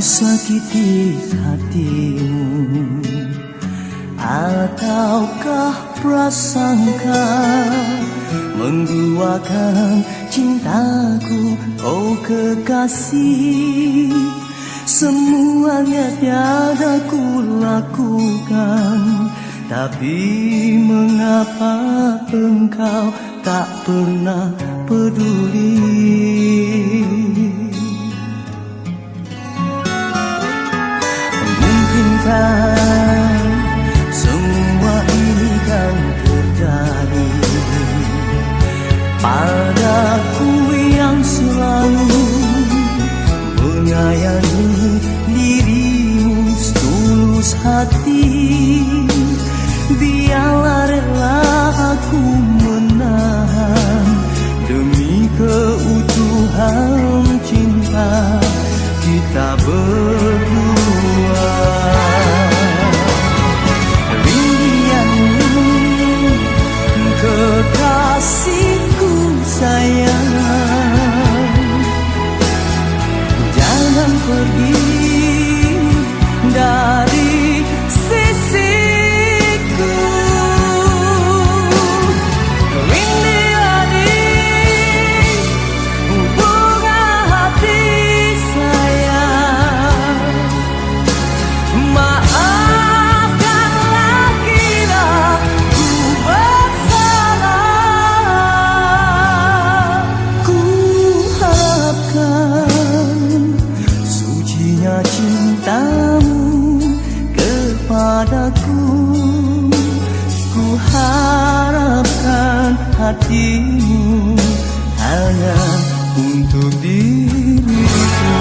sakiti hatimu, ataukah prasangka menduakan cintaku, oh kekasih. Semuanya tiada ku lakukan, tapi mengapa engkau tak pernah peduli? Mungkinkah semua ini kan terjadi padaku yang selalu menyayangi dirimu setulus hati. Biarlah rela aku menahan demi keutuhan cinta kita berdua. Rindianmu kekasihku sayang, jangan pergi dari sisiku. Rindiani hubungan hati sayang, maafkanlah kira ku bersalah. Ku harapkan sucinya cintamu kepadaku, ku harapkan hatimu hanya untuk diriku.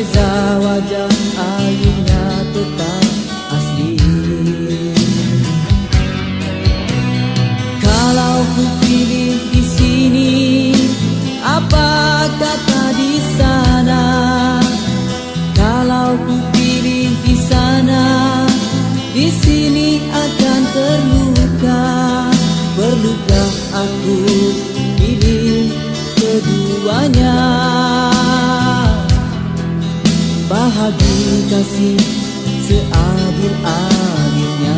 beza wajah ayunya tetap asli. Kalau ku pilih di sini, apa kata di sana? Kalau ku pilih di sana, di sini akan terluka. Perlukah aku pilih keduanya? Bahagi kasih seadil-adilnya.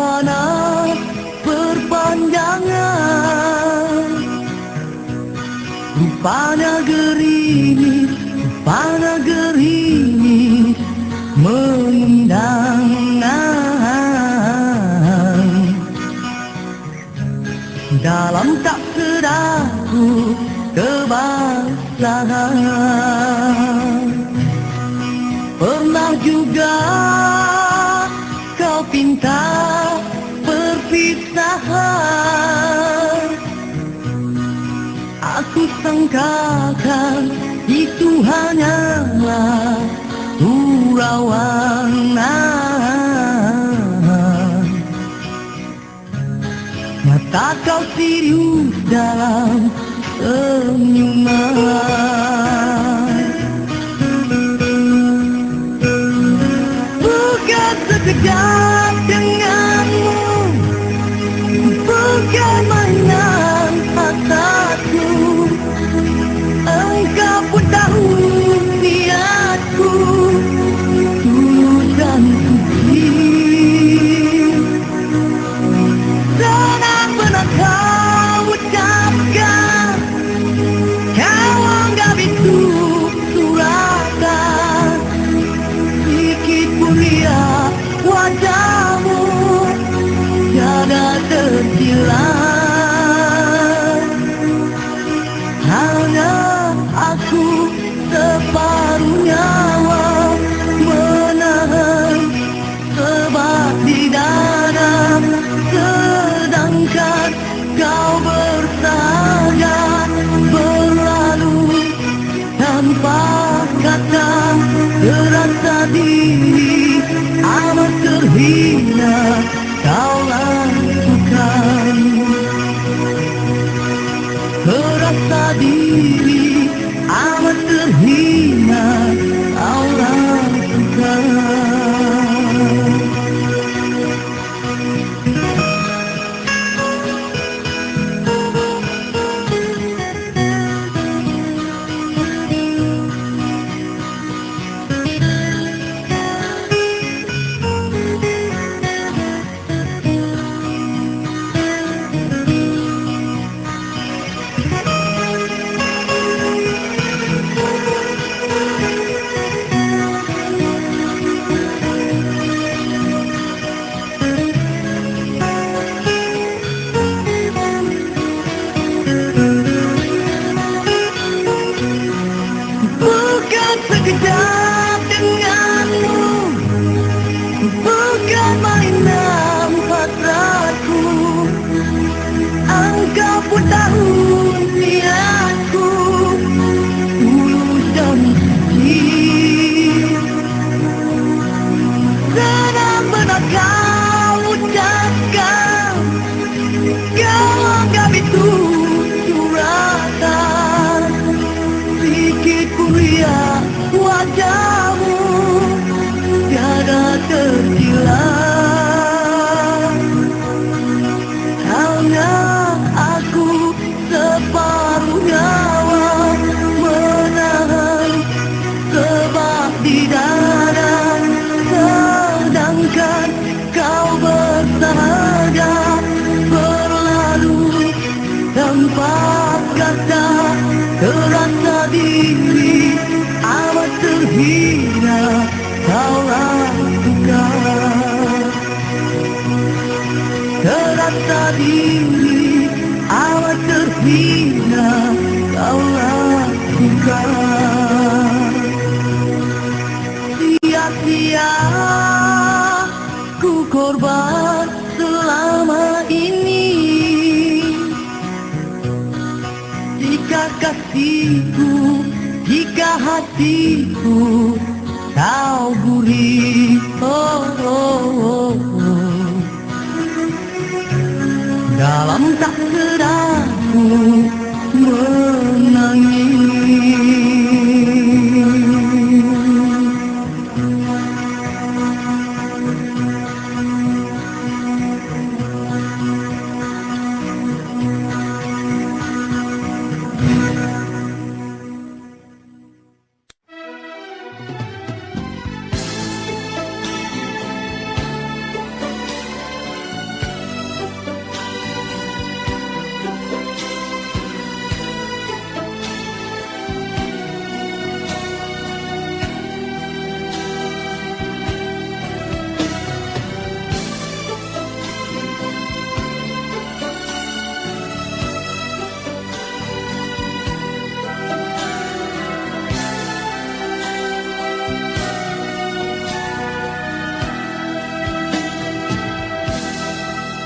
panas berpanjangan. Rupanya gerimis mengundang. Dalam tak sedarku kebalahan. Pernah juga kau pinta perpisahan. Aku sangkakan itu hanyalah gurauan. Nyata kau serius dalam senyuman. Bukan sekejap denganmu, bukan mainan hasratku. Engkau pun tahu niatku tulus dan suci. Senang pernah kau ucapkan, kau anggap itu suratan. Sedikit mulia wajahmu tiada tersilat. Hanya aku separuh nyawa menahan sebab di dada, sedangkan kau bersahaja berlalu tanpa kata. Terasa diri amat terhina kau lakukan. Terasa diri amat terhina kau lakukan. Bukan sekejap denganmu, bukan mainan hasratku. Engkau pun tahu niatku tulus dan suci. Senang benar kau ucapkan, kau anggap itu suratan. Sedikit mulia wajahmu tiada tersilat. Hanya aku separuh nyawa menahan sebab di dada, sedangkan kau bersahaja berlalu tanpa kata. Terasa diri amat terhina kau lakukan. Terasa diri amat terhina kau lakukan. Sia-sia ku korban selama ini. Jika kasihku, jika hatiku kau gurih, dalam tak sedarku menangis.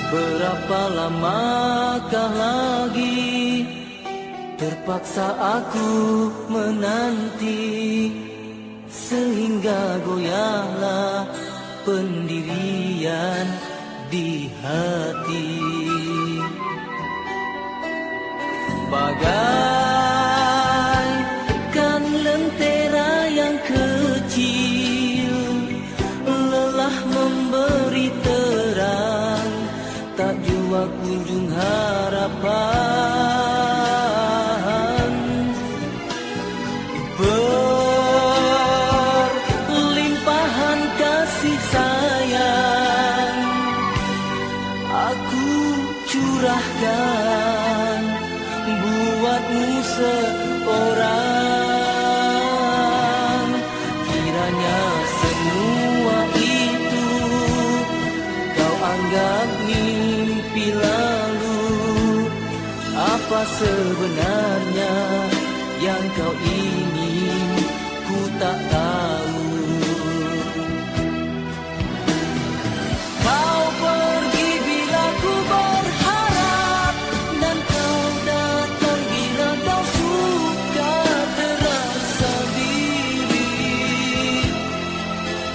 Berapa lamakah lagi terpaksa aku menanti, sehingga goyahlah pendirian di hati. Bagaikan lentera yang kecil, lelah memberi terang, tak jua kunjung harapan. Berlimpahan kasih sayang aku curahkan buatmu seorang. Kiranya semua itu kau anggap mimpi lalu. Apa sebenarnya yang kau ingin, ku tak tahu. Kau pergi bila ku berharap, dan kau datang bila kau suka. Terasa diri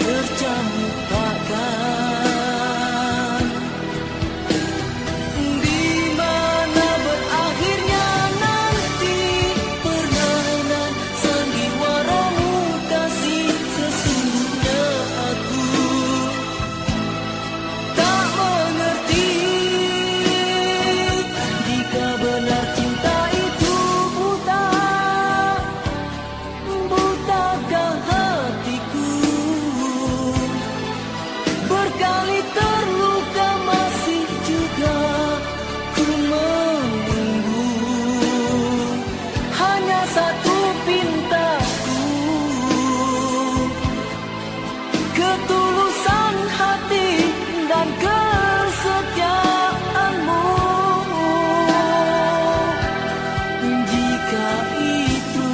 tercampakkan. Di mana berakhirnya nanti permainan sandiwaramu kasih? Sesungguhnya aku tak mengerti jika benar cinta itu buta. Butakah hatiku? Berkali terluka masih juga ku menunggu. Hanya satu pintaku, ketulusan hati dan kesetiaanmu. Jika itu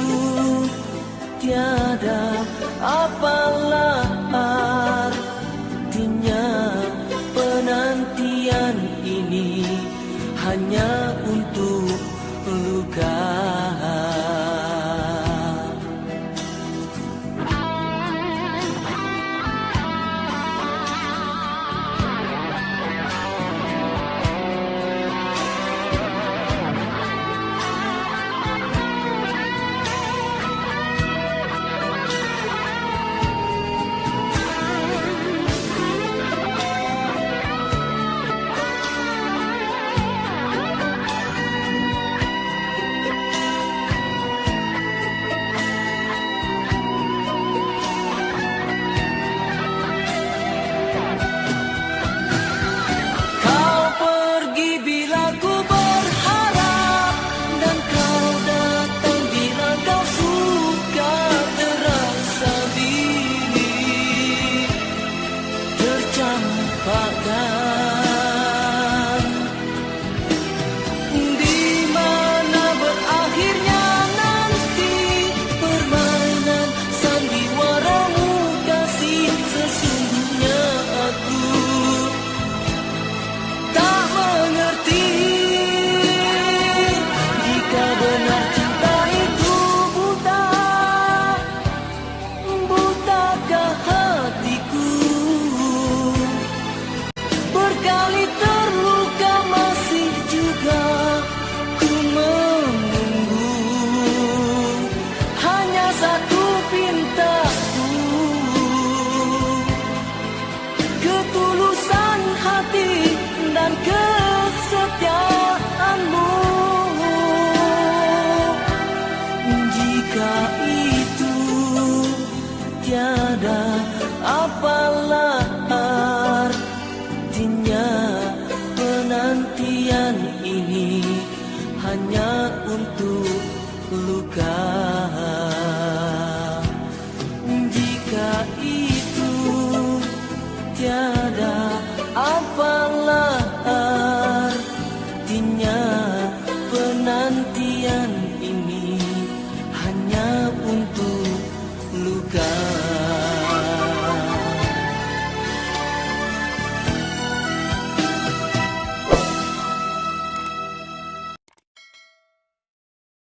tiada, apalah artinya penantian ini hanya untuk luka. Kau pergi bila ku berharap, dan kau datang bila kau suka. Terasa diri tercampakkan. Di mana berakhirnya nanti permainan sandiwaramu kasih? Sesungguhnya aku tak mengerti jika benar cinta itu buta. Butakah hatiku? Berkali terluka masih juga ku menunggu. Hanya satu pintaku, ketulusan hati dan kesetiaanmu. Jika itu tiada, apalah artinya penantian ini hanya untuk luka.